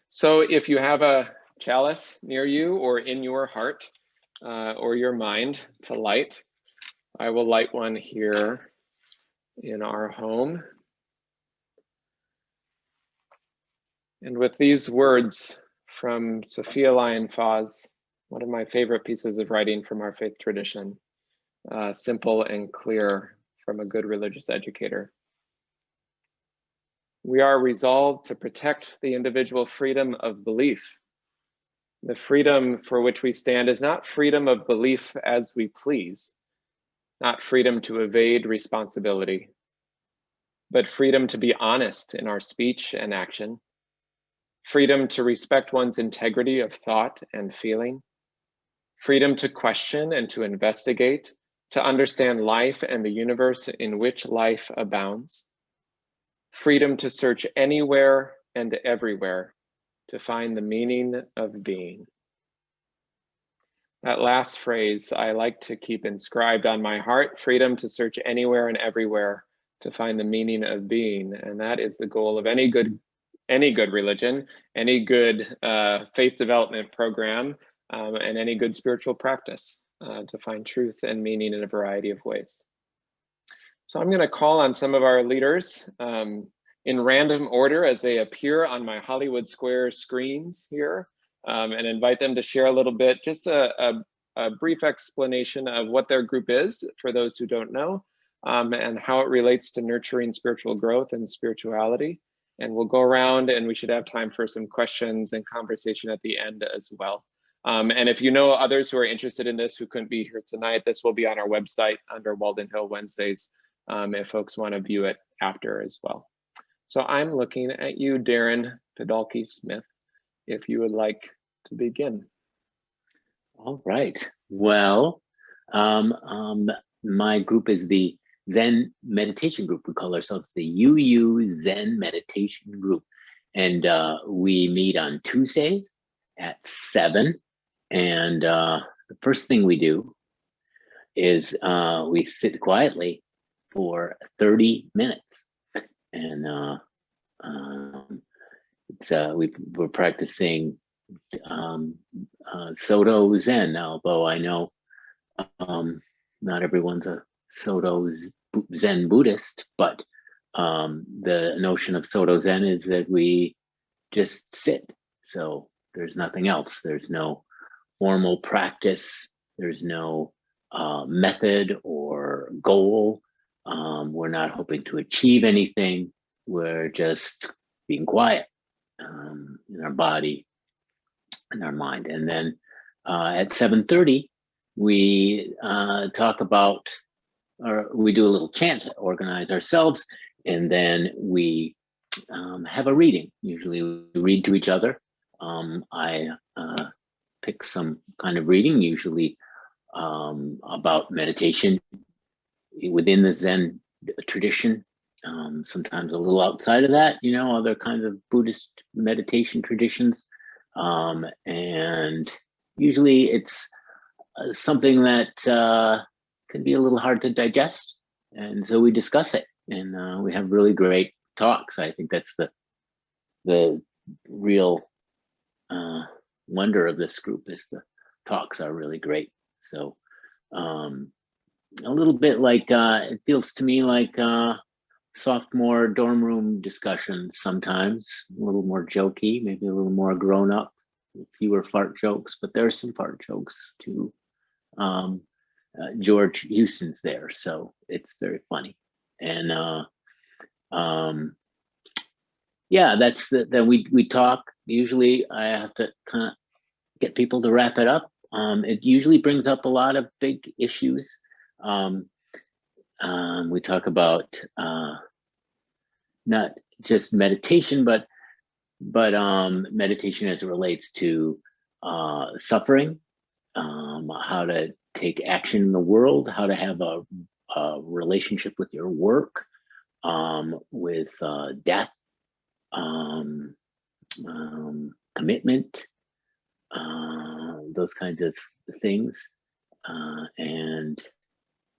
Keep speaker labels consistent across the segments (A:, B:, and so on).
A: So if you have a chalice near you or in your heart or your mind to light, I will light one here in our home. And with these words from Sophia Lyon-Fahs, one of my favorite pieces of writing from our faith tradition, simple and clear from a good religious educator. We are resolved to protect the individual freedom of belief. The freedom for which we stand is not freedom of belief as we please, not freedom to evade responsibility, but freedom to be honest in our speech and action, freedom to respect one's integrity of thought and feeling, freedom to question and to investigate, to understand life and the universe in which life abounds, freedom to search anywhere and everywhere to find the meaning of being. That last phrase I like to keep inscribed on my heart, freedom to search anywhere and everywhere to find the meaning of being. And that is the goal of any good religion, any good faith development program, and any good spiritual practice to find truth and meaning in a variety of ways. So I'm going to call on some of our leaders in random order as they appear on my Hollywood Square screens here, and invite them to share a little bit, just a brief explanation of what their group is for those who don't know, and how it relates to nurturing spiritual growth and spirituality. And we'll go around and we should have time for some questions and conversation at the end as well. And if you know others who are interested in this who couldn't be here tonight, this will be on our website under Walden Hill Wednesdays if folks want to view it after as well. So I'm looking at you, Darren Podolsky-Smith, if you would like to begin.
B: All right. Well, my group is the Zen Meditation Group. We call ourselves the UU Zen Meditation Group. And we meet on Tuesdays at 7. And the first thing we do is we sit quietly for 30 minutes. And we're practicing Soto Zen, although I know not everyone's a Soto Zen Buddhist, but the notion of Soto Zen is that we just sit. So there's nothing else. There's no formal practice. There's no method or goal. We're not hoping to achieve anything. We're just being quiet in our body and our mind. And then at 7:30, we talk about, or we do a little chant to organize ourselves, and then we have a reading. Usually we read to each other. I pick some kind of reading, usually about meditation within the Zen tradition, sometimes a little outside of that, other kinds of Buddhist meditation traditions. And usually it's something that can be a little hard to digest. And so we discuss it, and we have really great talks. I think that's the real wonder of this group, is the talks are really great. So a little bit like, it feels to me like sophomore dorm room discussions sometimes, a little more jokey, maybe a little more grown up, fewer fart jokes, but there's some fart jokes too. George Houston's there, so it's very funny. And yeah, that's then we talk. Usually I have to kind of get people to wrap it up. It usually brings up a lot of big issues. We talk about not just meditation, but meditation as it relates to suffering, how to take action in the world, how to have a relationship with your work, with death, commitment, those kinds of things, and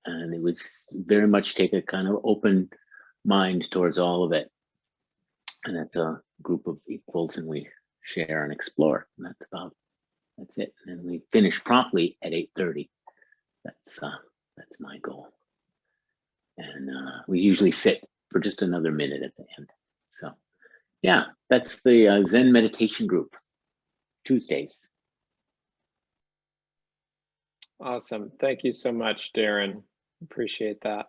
B: it would very much take a kind of open mind towards all of it. And that's a group of equals, and we share and explore. And that's it. And we finish promptly at 8:30. That's my goal. And we usually sit for just another minute at the end. So yeah, that's the Zen meditation group, Tuesdays.
A: Awesome. Thank you so much, Darren. Appreciate that.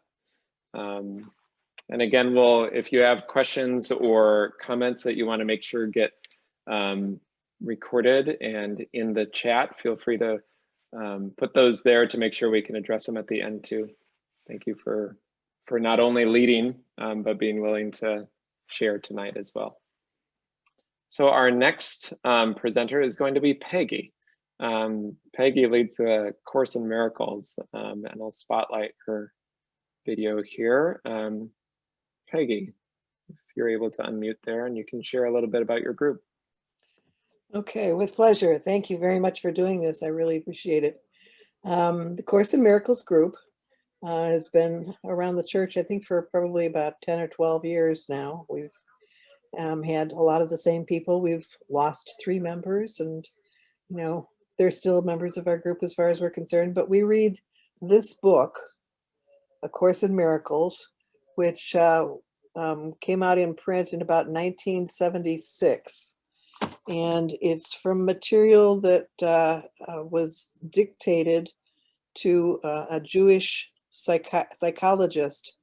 A: And again, if you have questions or comments that you want to make sure get recorded and in the chat, feel free to put those there to make sure we can address them at the end too. Thank you for not only leading, but being willing to share tonight as well. So our next presenter is going to be Peggy. Peggy leads the Course in Miracles, and I'll spotlight her video here. Peggy, if you're able to unmute there, and you can share a little bit about your group.
C: Okay, with pleasure. Thank you very much for doing this. I really appreciate it. The Course in Miracles group has been around the church, I think, for probably about 10 or 12 years now. We've had a lot of the same people. We've lost 3 members, and they're still members of our group as far as we're concerned. But we read this book, A Course in Miracles, which came out in print in about 1976. And it's from material that was dictated to a Jewish psychologist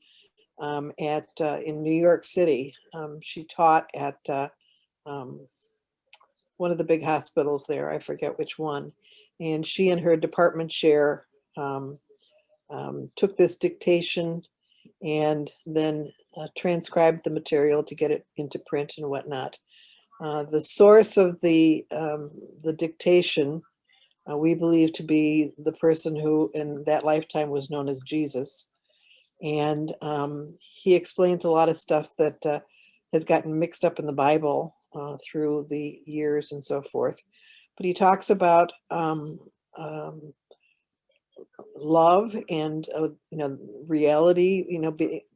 C: in New York City. She taught at one of the big hospitals there. I forget which one. And she and her department chair took this dictation and then transcribed the material to get it into print and whatnot. The source of the dictation we believe to be the person who in that lifetime was known as Jesus. And he explains a lot of stuff that has gotten mixed up in the Bible through the years and so forth. But he talks about love and reality,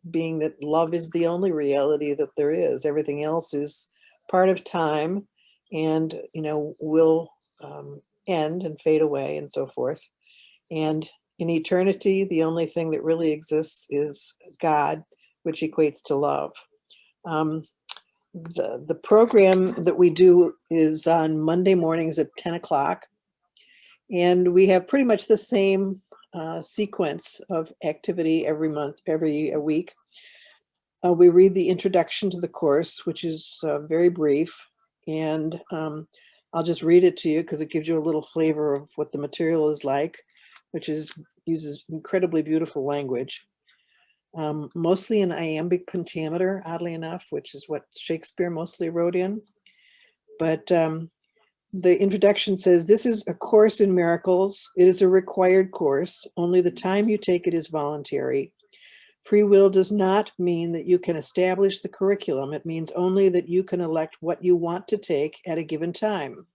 C: being that love is the only reality that there is. Everything else is part of time and will end and fade away and so forth. And in eternity, the only thing that really exists is God, which equates to love. The program that we do is on Monday mornings at 10 o'clock. And we have pretty much the same sequence of activity every week. We read the introduction to the course, which is very brief. And I'll just read it to you because it gives you a little flavor of what the material is like, which uses incredibly beautiful language. Mostly in iambic pentameter, oddly enough, which is what Shakespeare mostly wrote in. But the introduction says, "This is a course in miracles. It is a required course. Only the time you take it is voluntary. Free will does not mean that you can establish the curriculum. It means only that you can elect what you want to take at a given time.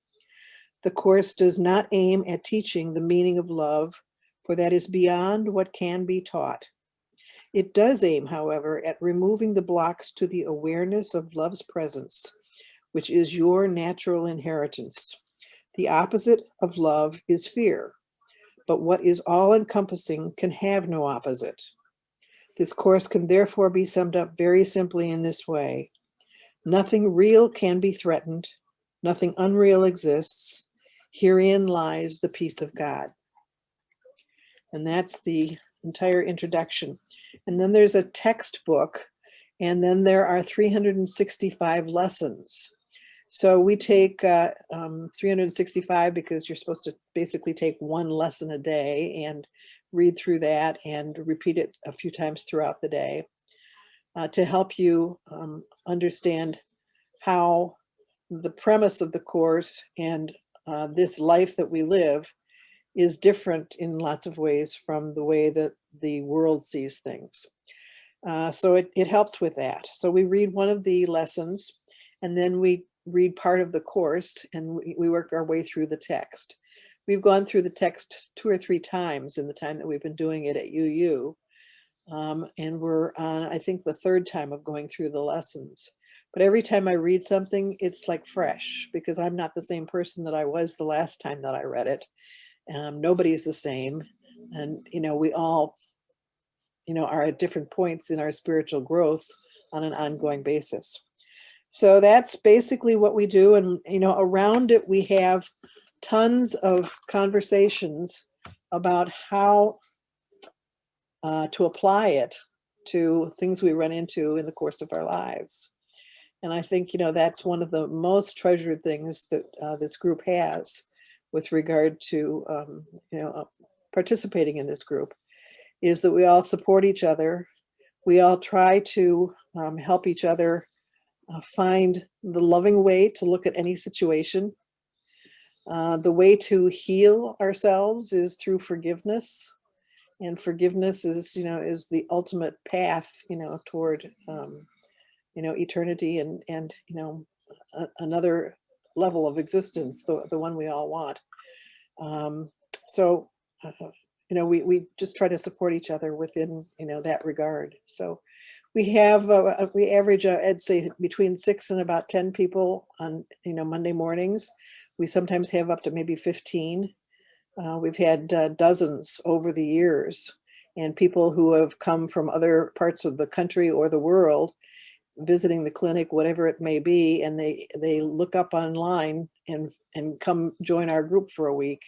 C: The course does not aim at teaching the meaning of love, for that is beyond what can be taught. It does aim, however, at removing the blocks to the awareness of love's presence, which is your natural inheritance. The opposite of love is fear, but what is all-encompassing can have no opposite. This course can therefore be summed up very simply in this way. Nothing real can be threatened. Nothing unreal exists. Herein lies the peace of God." And that's the entire introduction. And then there's a textbook, and then there are 365 lessons. So we take 365 because you're supposed to basically take one lesson a day and read through that and repeat it a few times throughout the day to help you understand how the premise of the course and this life that we live is different in lots of ways from the way that the world sees things. So it helps with that. So we read one of the lessons, and then we read part of the course, and we work our way through the text. We've gone through the text 2 or 3 times in the time that we've been doing it at UU. And we're on, I think, the 3rd time of going through the lessons. but every time I read something, it's like fresh, because I'm not the same person that I was the last time that I read it. Nobody's the same. And, we all, are at different points in our spiritual growth on an ongoing basis. So that's basically what we do. And, around it, we have tons of conversations about how to apply it to things we run into in the course of our lives. And I think, that's one of the most treasured things that this group has with regard to, participating in this group, is that we all support each other. We all try to help each other find the loving way to look at any situation. The way to heal ourselves is through forgiveness. And forgiveness is, is the ultimate path, toward, eternity and another level of existence, the one we all want. So, we just try to support each other within, that regard. So we have, we average, I'd say between 6 and about 10 people on, Monday mornings. We sometimes have up to maybe 15. We've had dozens over the years, and people who have come from other parts of the country or the world visiting the clinic, whatever it may be, and they look up online and come join our group for a week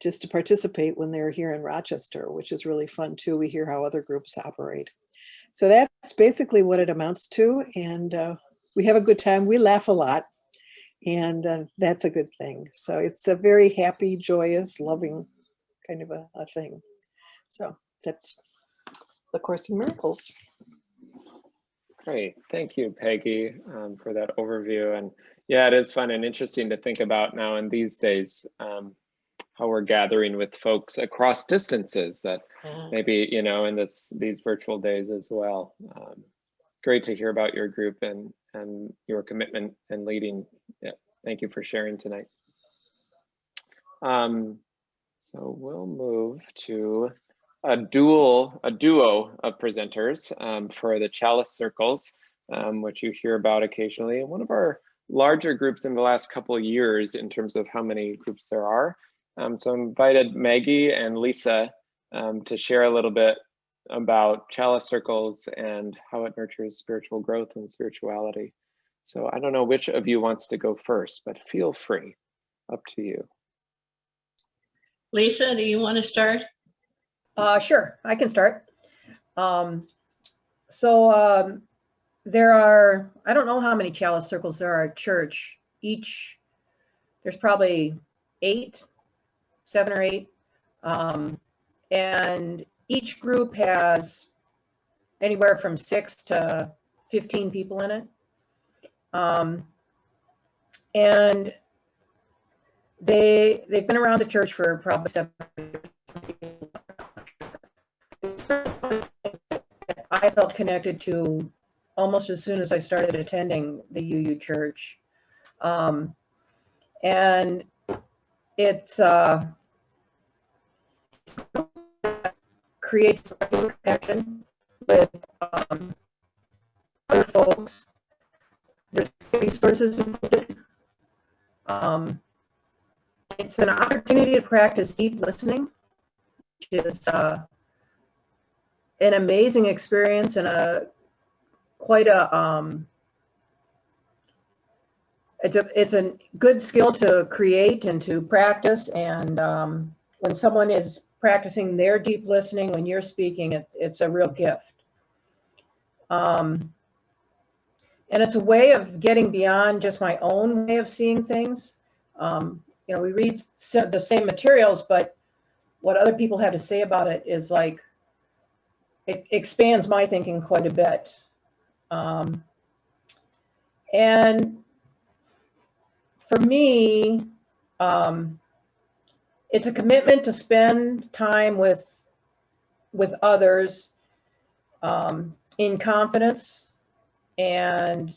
C: just to participate when they're here in Rochester, which is really fun too. We hear how other groups operate. So that's basically what it amounts to, and we have a good time. We laugh a lot, and that's a good thing. So it's a very happy, joyous, loving kind of a thing. So that's the Course in Miracles.
A: Great. Thank you, Peggy, for that overview. And yeah, it is fun and interesting to think about now in these days, how we're gathering with folks across distances that maybe, in these virtual days as well. Great to hear about your group and your commitment and leading. Yeah, thank you for sharing tonight. So we'll move to a duo of presenters for the Chalice Circles, which you hear about occasionally. One of our larger groups in the last couple of years in terms of how many groups there are. So I invited Maggie and Lisa to share a little bit about Chalice Circles and how it nurtures spiritual growth and spirituality. So I don't know which of you wants to go first, but feel free, up to you.
D: Lisa, do you want to start?
E: Sure, I can start. There are, I don't know how many Chalice Circles there are at church. There's probably 7 or 8. And each group has anywhere from 6 to 15 people in it. And they've been around the church for probably 7 years. I felt connected to almost as soon as I started attending the UU church. And it's creates a connection with other folks. There's resources included. It's an opportunity to practice deep listening, which is an amazing experience and it's a good skill to create and to practice. And when someone is practicing their deep listening, when you're speaking, it's a real gift. And it's a way of getting beyond just my own way of seeing things. We read the same materials, but what other people have to say about it is like, it expands my thinking quite a bit. And for me, it's a commitment to spend time with others in confidence and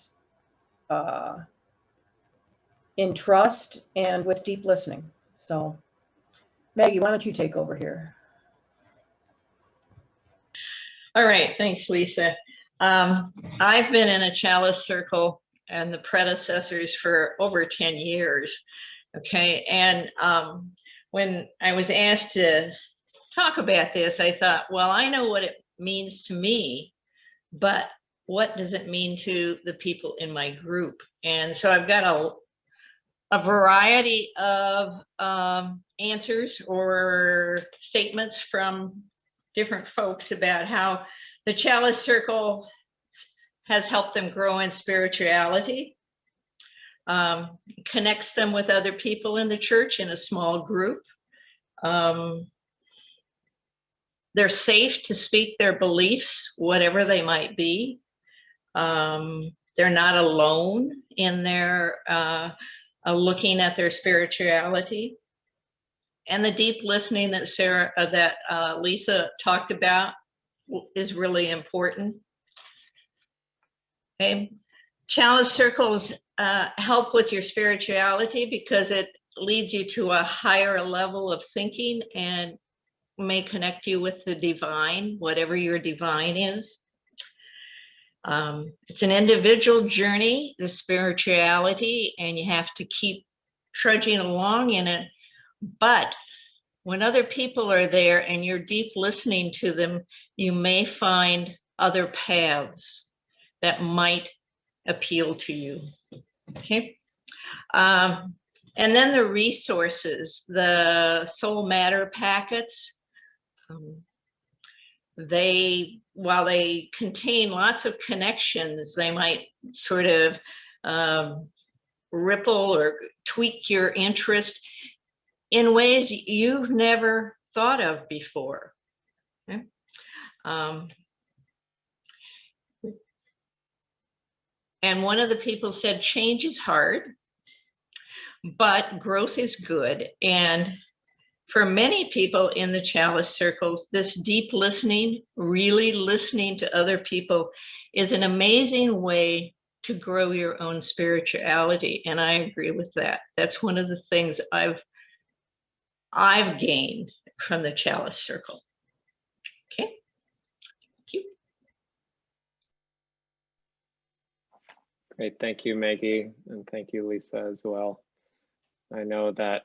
E: in trust and with deep listening. So Maggie, why don't you take over here?
D: All right, thanks, Lisa. I've been in a Chalice Circle and the predecessors for over 10 years. Okay. And when I was asked to talk about this, I thought, well, I know what it means to me, but what does it mean to the people in my group? And so I've got a variety of answers or statements from different folks about how the Chalice Circle has helped them grow in spirituality, connects them with other people in the church in a small group. They're safe to speak their beliefs, whatever they might be. They're not alone in their looking at their spirituality. And the deep listening that Lisa talked about is really important. Okay. Chalice Circles help with your spirituality because it leads you to a higher level of thinking and may connect you with the divine, whatever your divine is. It's an individual journey, the spirituality, and you have to keep trudging along in it. But when other people are there and you're deep listening to them, you may find other paths that might appeal to you. Okay. And then the resources, the soul matter packets, while they contain lots of connections, they might sort of ripple or tweak your interest in ways you've never thought of before. Okay? And one of the people said, change is hard, but growth is good. And for many people in the Chalice Circles, this deep listening, really listening to other people, is an amazing way to grow your own spirituality. And I agree with that. That's one of the things I've gained from the Chalice Circle. Okay. Thank you.
A: Great. Thank you, Maggie. And thank you, Lisa, as well. I know that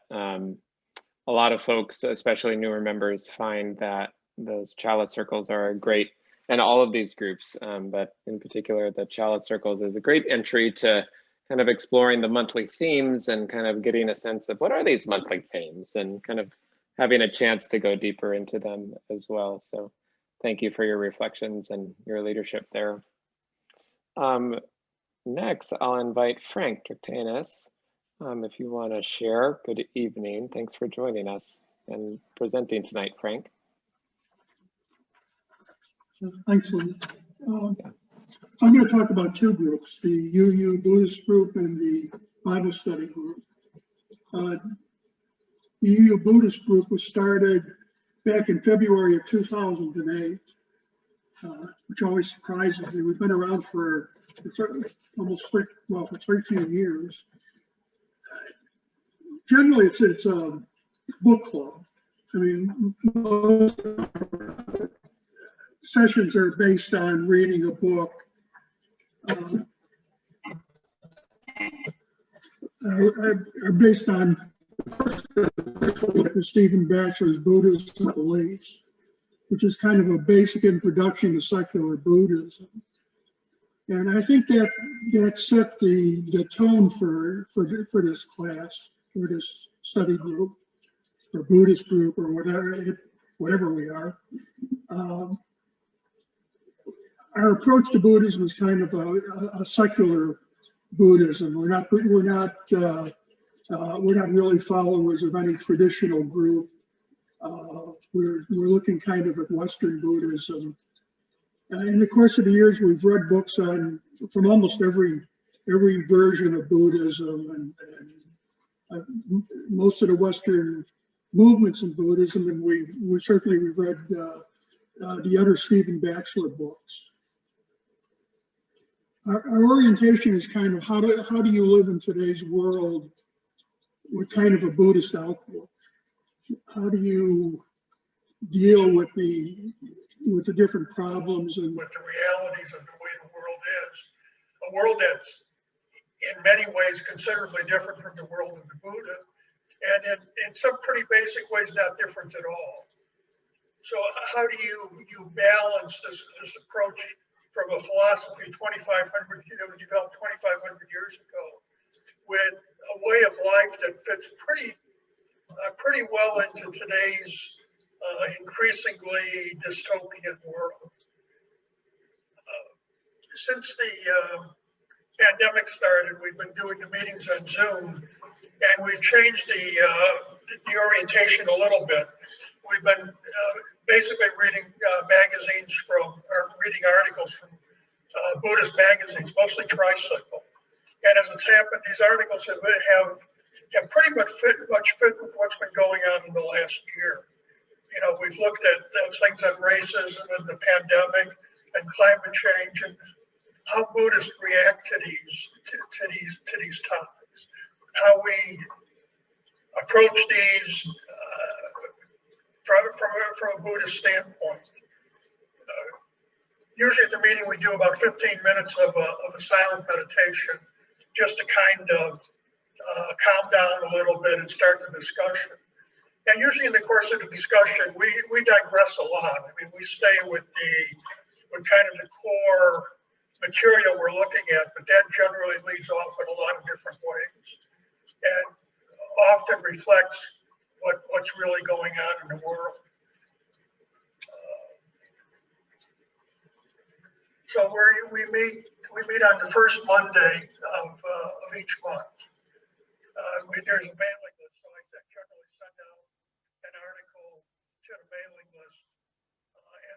A: a lot of folks, especially newer members, find that those Chalice Circles are great, and all of these groups, but in particular, the Chalice Circles is a great entry to kind of exploring the monthly themes and kind of getting a sense of what are these monthly themes and kind of having a chance to go deeper into them as well. So thank you for your reflections and your leadership there. Next, I'll invite Frank Trictanis. If you want to share, good evening. Thanks for joining us and presenting tonight, Frank.
F: Thanks, Lee. I'm going to talk about two groups, the UU Buddhist group and the Bible study group. The UU Buddhist group was started back in February of 2008, which always surprises me. We've been around for almost, well, for 13 years. Generally, it's a book club. I mean, most sessions are based on reading a book. Are based on Stephen Batchelor's Buddhism Beliefs, which is kind of a basic introduction to secular Buddhism. And I think that set the tone for this class, for this study group, or Buddhist group, or whatever we are. Our approach to Buddhism is kind of a secular Buddhism. We're not really followers of any traditional group. We're looking kind of at Western Buddhism. In the course of the years, we've read books from almost every version of Buddhism and most of the Western movements in Buddhism, and we've read the other Stephen Batchelor books. Our orientation is kind of how do you live in today's world with kind of a Buddhist outlook? How do you deal with the different problems and with the realities of the way
G: a world that's in many ways considerably different from the world of the Buddha, and in some pretty basic ways not different at all. So how do you balance this approach from a philosophy 2,500, developed 2,500 years ago, with a way of life that fits pretty well into today's increasingly dystopian world? Since the pandemic started, we've been doing the meetings on Zoom, and we've changed the orientation a little bit. We've been basically reading magazines or reading articles from Buddhist magazines, mostly Tricycle. And as it's happened, these articles have pretty much fit what's been going on in the last year. We've looked at things on racism and the pandemic and climate change and how Buddhists react to these topics, how we approach these from a Buddhist standpoint. Usually at the meeting we do about 15 minutes of a silent meditation, just to kind of calm down a little bit and start the discussion. And usually in the course of the discussion, we digress a lot. I mean, we stay with kind of the core material we're looking at, but that generally leads off in a lot of different ways, and often reflects what's really going on in the world. So we meet on the first Monday of each month. There's a mailing list, so I generally send out an article to the mailing list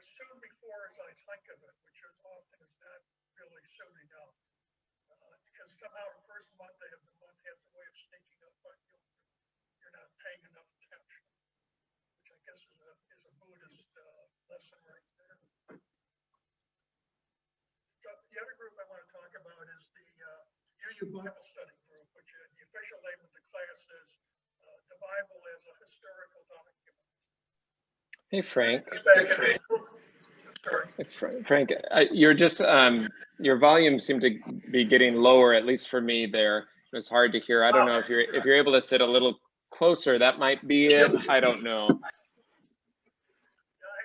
G: as soon before as I think of it, which often is not really soon enough, because somehow the first Monday of the month has a way of sneaking up on you. You're not paying enough attention, which I guess is a Buddhist lesson right there. So the other group I want to talk about is the UU Bible Study Group, which the official name of the class is the Bible as a Historical Document.
A: Hey, Frank.
G: Sorry.
A: Frank, you're just your volume seemed to be getting lower, at least for me. There, it was hard to hear. I don't know if you're able to sit a little closer. That might be it. I don't know.
G: Yeah, I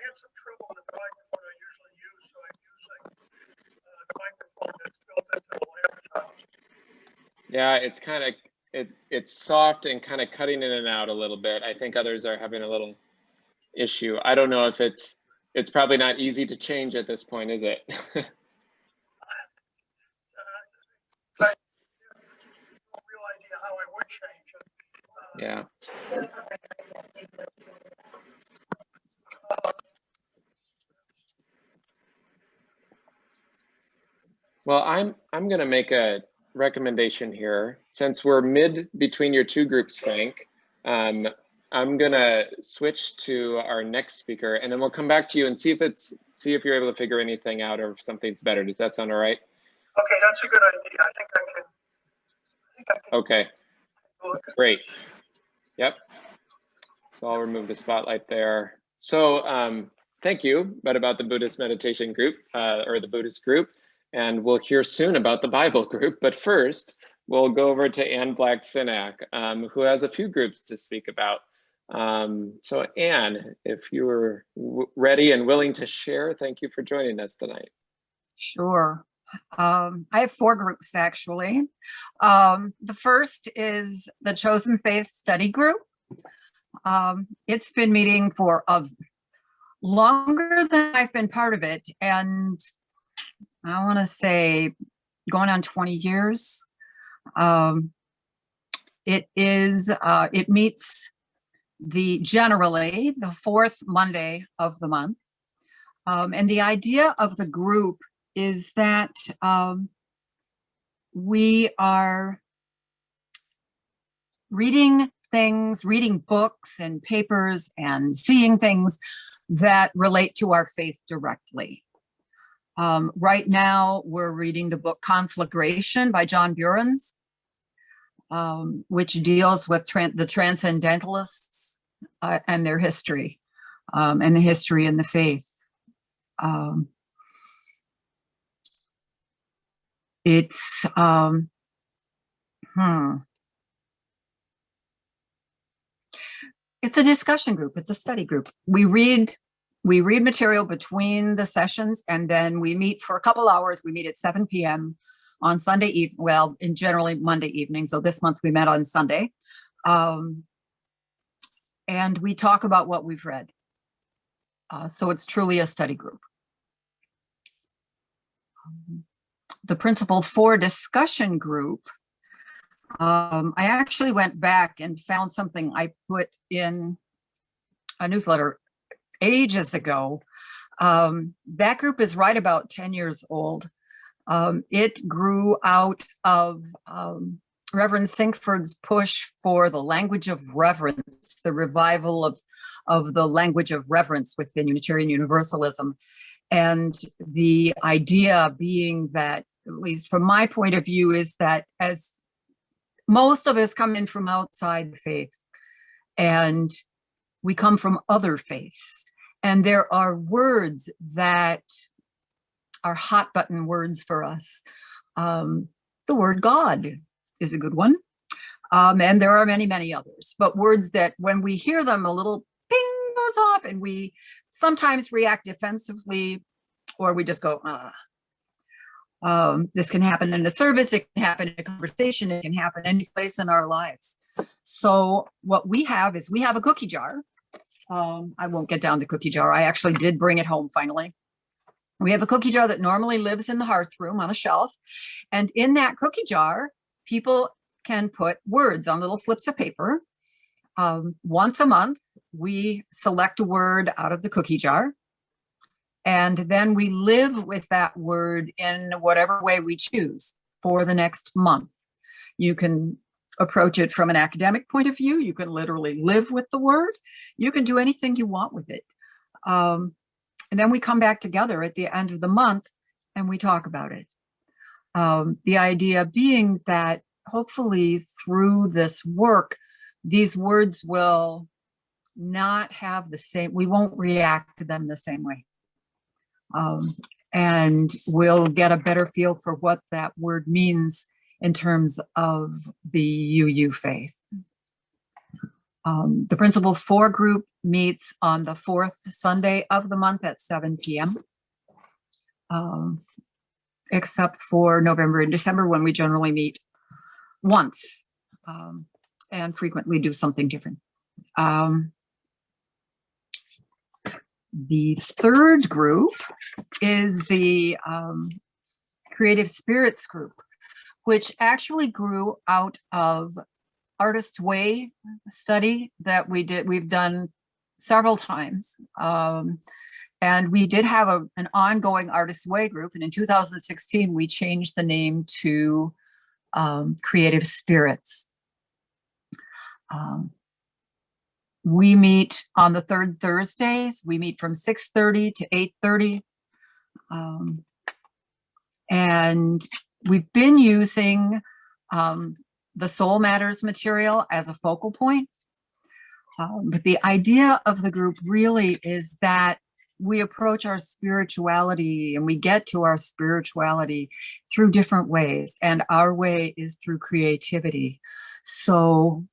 G: have some trouble with the microphone I usually use, so I'm using the microphone that's built into the laptop.
A: Yeah, it's kind of it's soft and kind of cutting in and out a little bit. I think others are having a little issue. I don't know if it's probably not easy to change at this point, is it?
G: I have no real idea how I would change it.
A: Yeah. Well, I'm going to make a recommendation here. Since we're mid between your two groups, Frank, I'm going to switch to our next speaker, and then we'll come back to you and see if you're able to figure anything out or if something's better. Does that sound all right?
G: Okay, that's a good idea. I think I can.
A: Okay. Great. Yep. So I'll remove the spotlight there. So thank you, but about the Buddhist meditation group or the Buddhist group, and we'll hear soon about the Bible group. But first, we'll go over to Anne Black-Sinak, who has a few groups to speak about. So Anne, if you were ready and willing to share, thank you for joining us tonight.
H: Sure. I have 4 groups actually. The first is the Chosen Faith Study Group. It's been meeting for longer than I've been part of it, and I want to say going on 20 years. It meets generally the 4th Monday of the month. And the idea of the group is that we are reading books and papers and seeing things that relate to our faith directly. Right now, we're reading the book Conflagration by John Burens, which deals with the transcendentalists and their history, and the history in the faith. It's it's a discussion group. It's a study group. We read material between the sessions, and then we meet for a couple hours. We meet at 7 p.m. on Sunday evening. Well, in generally Monday evening. So this month we met on Sunday. And we talk about what we've read. So it's truly a study group. The Principle 4 discussion group, I actually went back and found something I put in a newsletter ages ago. That group is right about 10 years old. It grew out of Reverend Sinkford's push for the language of reverence, the revival of the language of reverence within Unitarian Universalism. And the idea being that, at least from my point of view, is that as most of us come in from outside faith, and we come from other faiths, and there are words that are hot button words for us. The word God is a good one. And there are many, many others, but words that when we hear them, a little ping goes off, and we sometimes react defensively, or we just go, this can happen in a service, it can happen in a conversation, it can happen any place in our lives. So what we have is we have a cookie jar. I won't get down the cookie jar. I actually did bring it home finally. We have a cookie jar that normally lives in the hearth room on a shelf. And in that cookie jar, people can put words on little slips of paper. Once a month, we select a word out of the cookie jar. And then we live with that word in whatever way we choose for the next month. You can approach it from an academic point of view. You can literally live with the word. You can do anything you want with it. And then we come back together at the end of the month and we talk about it. The idea being that hopefully through this work, these words will not have the same, we won't react to them the same way. And we'll get a better feel for what that word means in terms of the UU faith. The Principle 4 group meets on the 4th Sunday of the month at 7 p.m. Except for November and December, when we generally meet once and frequently do something different. The third group is the Creative Spirits group, which actually grew out of Artist's Way study that we've done several times. And we did have an ongoing Artist's Way group. And in 2016, we changed the name to Creative Spirits. We meet on the third Thursdays. We meet from 6:30 to 8:30. And we've been using the Soul Matters material as a focal point. But the idea of the group really is that we approach our spirituality and we get to our spirituality through different ways. And our way is through creativity. So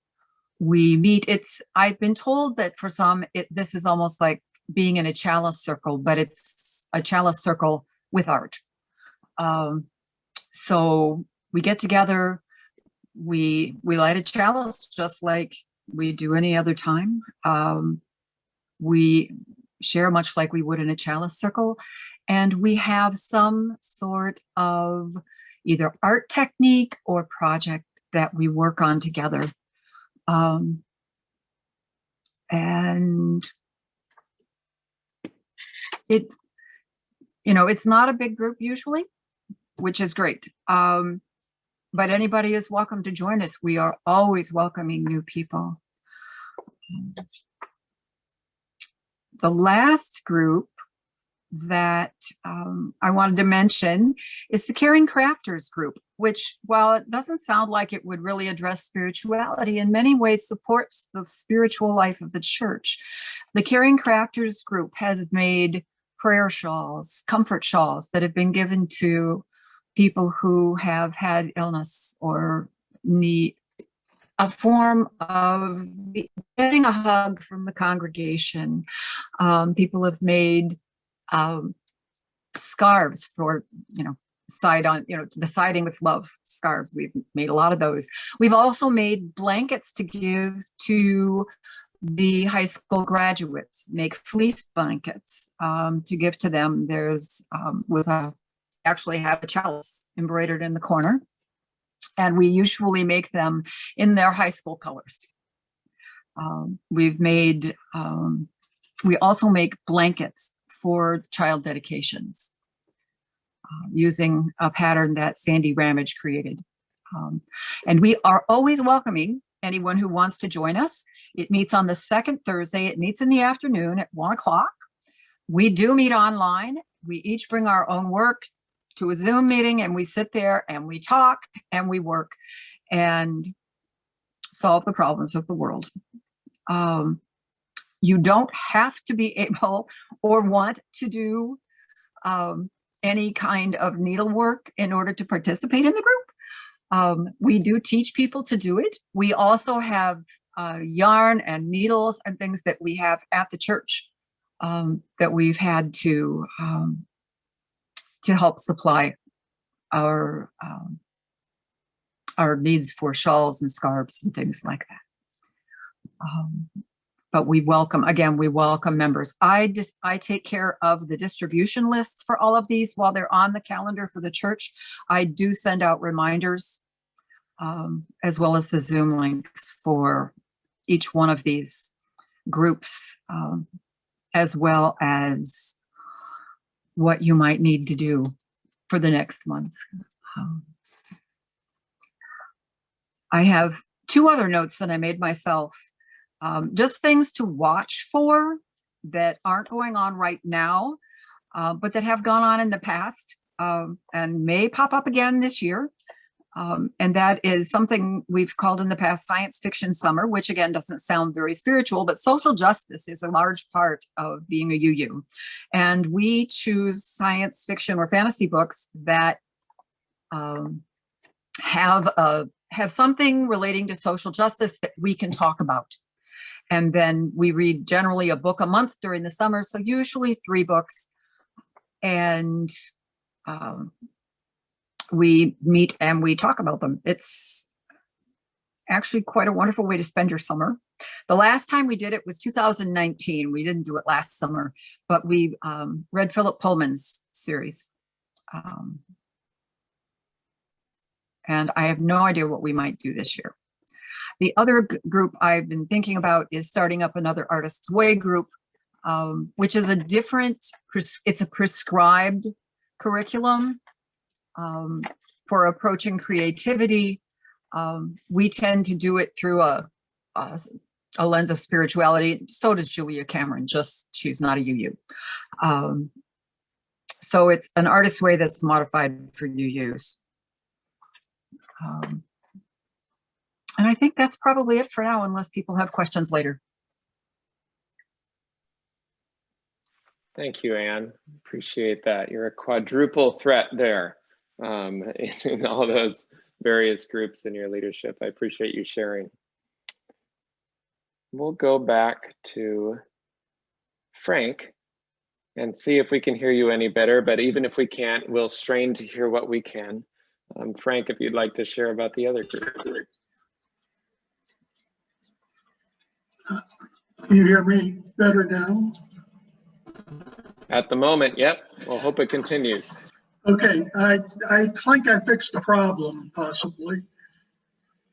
H: we meet, I've been told that for some, this is almost like being in a chalice circle, but it's a chalice circle with art. So we get together, we light a chalice just like we do any other time. We share much like we would in a chalice circle, and we have some sort of either art technique or project that we work on together. And it's not a big group usually, which is great. But anybody is welcome to join us. We are always welcoming new people. The last group that I wanted to mention is the Caring Crafters group, which, while it doesn't sound like it would really address spirituality, in many ways supports the spiritual life of the church. The Caring Crafters group has made prayer shawls, comfort shawls that have been given to people who have had illness or need a form of getting a hug from the congregation. People have made scarves for, the siding with love scarves. We've made a lot of those. We've also made blankets to give to the high school graduates, make fleece blankets to give to them. There's actually have a chalice embroidered in the corner, and we usually make them in their high school colors. We also make blankets for child dedications using a pattern that Sandy Ramage created. And we are always welcoming anyone who wants to join us. It meets on the second Thursday. It meets in the afternoon at 1 o'clock. We do meet online. We each bring our own work to a Zoom meeting, and we sit there and we talk and we work and solve the problems of the world. You don't have to be able or want to do any kind of needlework in order to participate in the group. We do teach people to do it. We also have yarn and needles and things that we have at the church that we've had to help supply our needs for shawls and scarves and things like that. But we welcome members. I take care of the distribution lists for all of these while they're on the calendar for the church. I do send out reminders as well as the Zoom links for each one of these groups, as well as what you might need to do for the next month. I have 2 other notes that I made myself. Just things to watch for that aren't going on right now, but that have gone on in the past and may pop up again this year. And that is something we've called in the past science fiction summer, which again doesn't sound very spiritual, but social justice is a large part of being a UU. And we choose science fiction or fantasy books that have something relating to social justice that we can talk about. And then we read generally a book a month during the summer, so usually 3 books. And we meet and we talk about them. It's actually quite a wonderful way to spend your summer. The last time we did it was 2019. We didn't do it last summer, but we read Philip Pullman's series. And I have no idea what we might do this year. The other group I've been thinking about is starting up another Artist's Way group, which is it's a prescribed curriculum for approaching creativity. We tend to do it through a lens of spirituality. So does Julia Cameron, just she's not a UU. So it's an Artist's Way that's modified for UUs. And I think that's probably it for now, unless people have questions later.
A: Thank you, Anne. Appreciate that. You're a quadruple threat there in all those various groups in your leadership. I appreciate you sharing. We'll go back to Frank and see if we can hear you any better, but even if we can't, we'll strain to hear what we can. Frank, if you'd like to share about the other group.
F: Can you hear me better now?
A: At the moment, yep. We'll hope it continues.
F: Okay, I think I fixed the problem, possibly.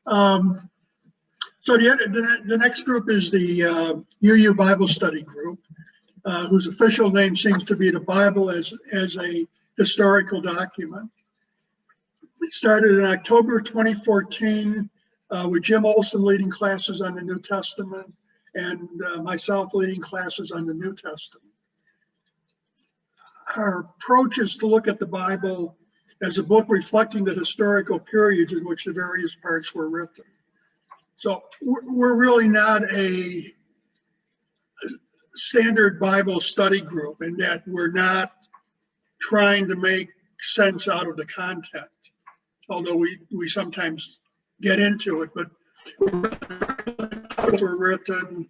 F: So the next group is the UU Bible Study Group, whose official name seems to be the Bible as a historical document. We started in October 2014 with Jim Olson leading classes on the New Testament and myself leading classes on the New Testament. Our approach is to look at the Bible as a book reflecting the historical periods in which the various parts were written. So we're really not a standard Bible study group in that we're not trying to make sense out of the content, although we sometimes get into it, but how they were written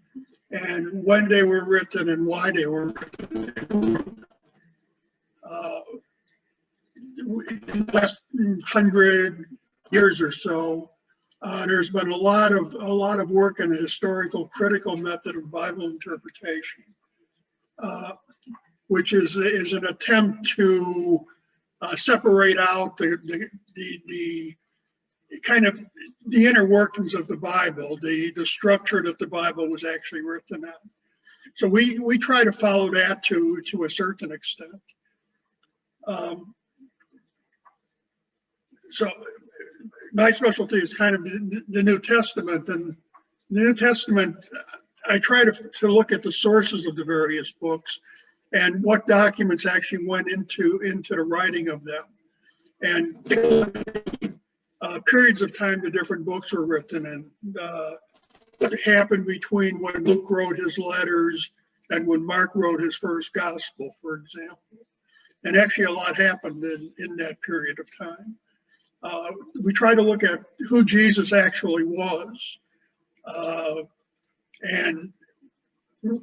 F: and when they were written and why they were written. In the last 100 years or so, there's been a lot of work in the historical critical method of Bible interpretation, which is an attempt to separate out the kind of the inner workings of the Bible, the structure that the Bible was actually written on. So we try to follow that to a certain extent. So my specialty is kind of the New Testament, and the New Testament, I try to look at the sources of the various books and what documents actually went into the writing of them, and periods of time the different books were written, and what happened between when Luke wrote his letters and when Mark wrote his first gospel, for example. And actually a lot happened in that period of time. We try to look at who Jesus actually was, and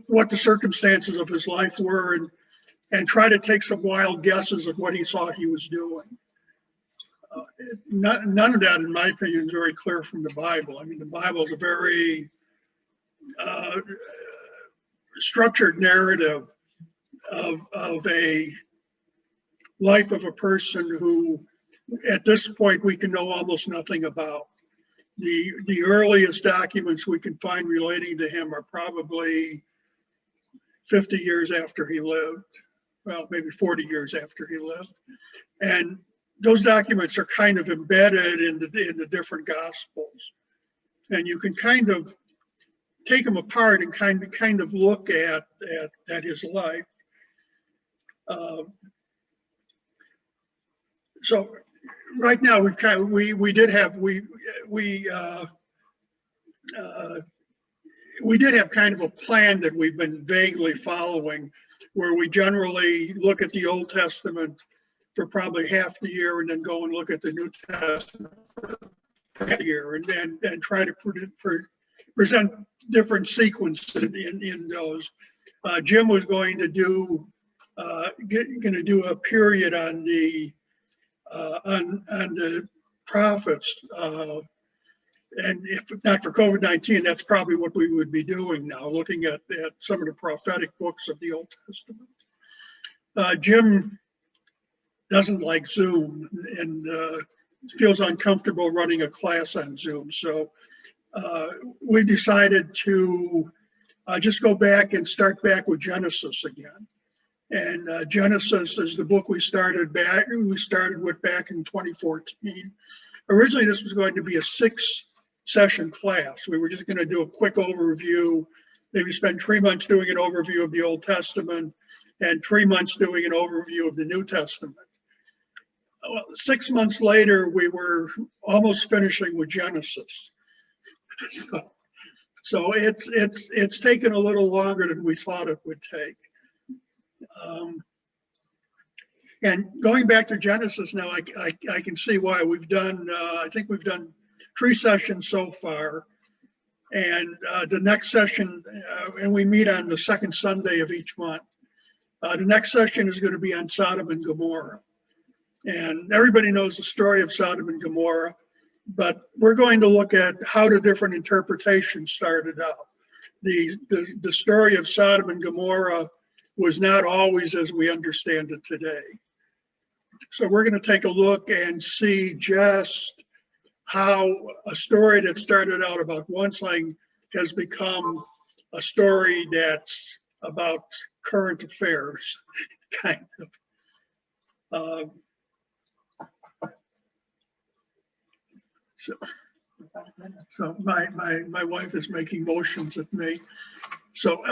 F: what the circumstances of his life were, and try to take some wild guesses at what he thought he was doing. None of that, in my opinion, is very clear from the Bible. I mean, the Bible is a very structured narrative of a life of a person who, at this point, we can know almost nothing about. The earliest documents we can find relating to him are probably 50 years after he lived, well, maybe 40 years after he lived. And those documents are kind of embedded in the different gospels. And you can kind of take them apart and kind of look at his life. So right now we did have kind of a plan that we've been vaguely following, where we generally look at the Old Testament for probably half the year and then go and look at the New Testament for the year, and try to present different sequences in those. Jim was going to do a period on the prophets, and if not for COVID-19, that's probably what we would be doing now, looking at some of the prophetic books of the Old Testament. Jim doesn't like Zoom and feels uncomfortable running a class on Zoom, so we decided to just go back and start back with Genesis again. And Genesis is the book we started with back in 2014. Originally, this was going to be a 6-session class. We were just going to do a quick overview, maybe spend 3 months doing an overview of the Old Testament and 3 months doing an overview of the New Testament. Well, 6 months later, we were almost finishing with Genesis. So it's taken a little longer than we thought it would take. And going back to Genesis now, I can see why. We've done, I think we've done 3 sessions so far. And the next session, and we meet on the second Sunday of each month. The next session is going to be on Sodom and Gomorrah. And everybody knows the story of Sodom and Gomorrah, but we're going to look at how the different interpretations started out. The story of Sodom and Gomorrah was not always as we understand it today. So we're going to take a look and see just how a story that started out about one thing has become a story that's about current affairs, kind of. So my wife is making motions at me. So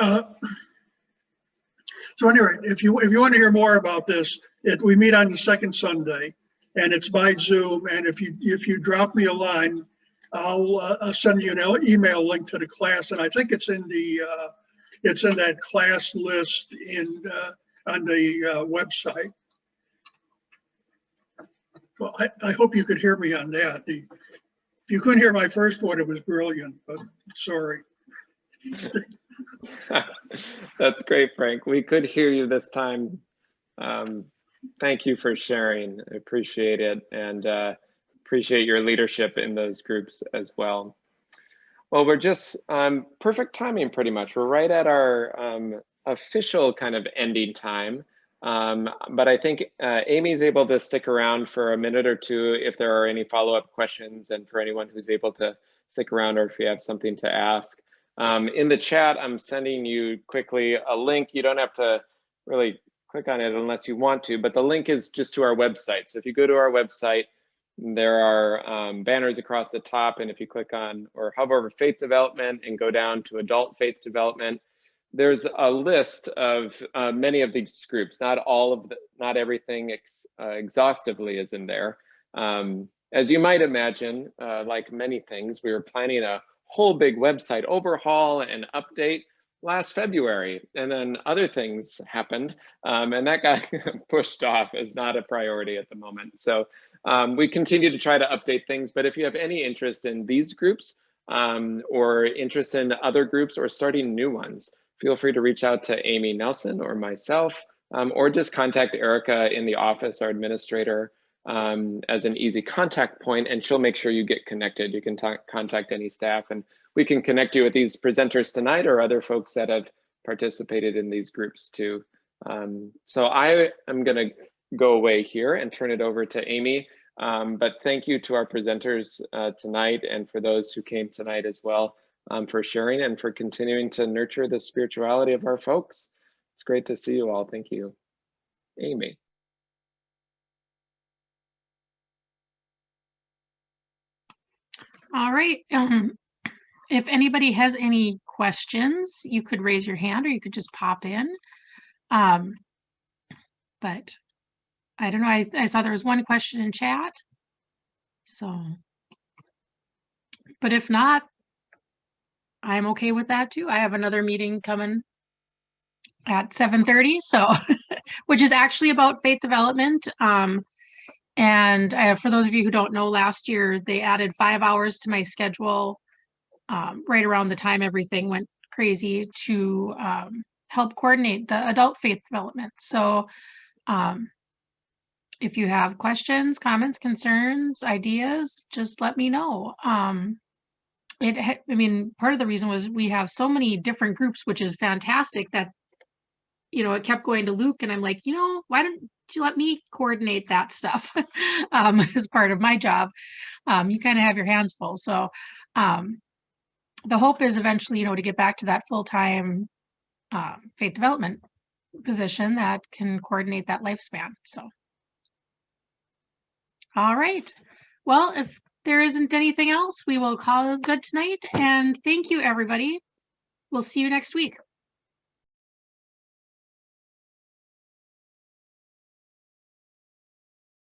F: anyway, if you want to hear more about this, we meet on the second Sunday, and it's by Zoom. And if you drop me a line, I'll send you an email link to the class, and I think it's in that class list on the website.
G: Well, I hope you could hear me on that. If you couldn't hear my first one, it was brilliant, but sorry.
A: That's great, Frank. We could hear you this time. Thank you for sharing. I appreciate it, and appreciate your leadership in those groups as well. Well, we're just perfect timing pretty much. We're right at our official kind of ending time. But I think Amy's able to stick around for a minute or two if there are any follow-up questions, and for anyone who's able to stick around or if you have something to ask. In the chat, I'm sending you quickly a link. You don't have to really click on it unless you want to, but the link is just to our website. So if you go to our website, there are banners across the top, and if you click on or hover over faith development and go down to adult faith development, there's a list of many of these groups. Not all of not everything exhaustively is in there. As you might imagine, like many things, we were planning a whole big website overhaul and update last February, and then other things happened, and that got pushed off as not a priority at the moment. So we continue to try to update things, but if you have any interest in these groups or interest in other groups or starting new ones, feel free to reach out to Amy Nelson or myself, or just contact Erica in the office, our administrator, as an easy contact point, and she'll make sure you get connected. You can contact any staff, and we can connect you with these presenters tonight or other folks that have participated in these groups too. So I am going to go away here and turn it over to Amy. But thank you to our presenters tonight, and for those who came tonight as well, for sharing and for continuing to nurture the spirituality of our folks. It's great to see you all. Thank you. Amy.
I: All right. If anybody has any questions, you could raise your hand or you could just pop in. But I don't know. I saw there was one question in chat. So, but if not, I'm okay with that too. I have another meeting coming at 7:30, so which is actually about faith development. And for those of you who don't know, last year they added 5 hours to my schedule right around the time everything went crazy to help coordinate the adult faith development. So if you have questions, comments, concerns, ideas, just let me know. I mean, part of the reason was we have so many different groups, which is fantastic, that, you know, it kept going to Luke, and I'm like, you know, why don't you let me coordinate that stuff as part of my job? You kind of have your hands full. So the hope is eventually, you know, to get back to that full-time faith development position that can coordinate that lifespan. So, all right. Well, if there isn't anything else, we will call it good tonight. And thank you, everybody. We'll see you next week.